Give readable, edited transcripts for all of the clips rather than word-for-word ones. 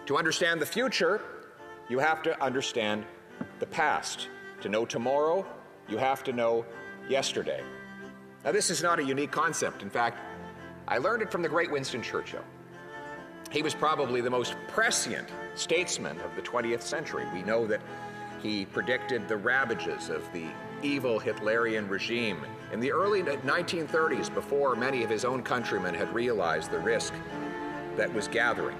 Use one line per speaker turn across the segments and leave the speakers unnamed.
To understand the future, you have to understand the past. To know tomorrow, you have to know yesterday. Now, this is not a unique concept. In fact, I learned it from the great Winston Churchill. He was probably the most prescient statesman of the 20th century. We know that he predicted the ravages of the evil Hitlerian regime in the early 1930s, before many of his own countrymen had realized the risk that was gathering.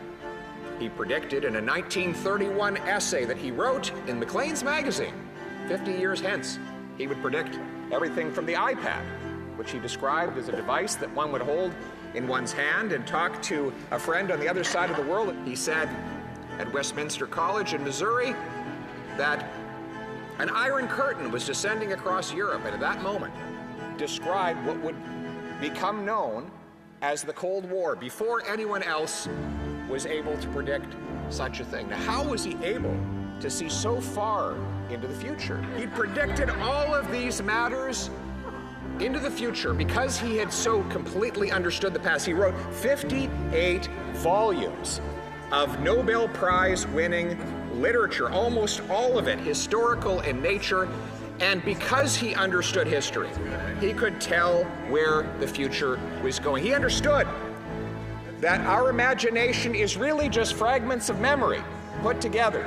He predicted in a 1931 essay that he wrote in Maclean's magazine, 50 years hence, he would predict everything from the iPad, which he described as a device that one would hold in one's hand and talk to a friend on the other side of the world. He said at Westminster College in Missouri that an iron curtain was descending across Europe, and at that moment described what would become known as the Cold War, before anyone else was able to predict such a thing. Now, how was he able to see so far into the future? He predicted all of these matters into the future because he had so completely understood the past. He wrote 58 volumes of Nobel Prize winning literature, almost all of it historical in nature, and because he understood history, he could tell where the future was going. He understood that our imagination is really just fragments of memory put together,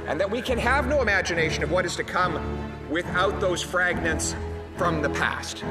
and that we can have no imagination of what is to come without those fragments from the past.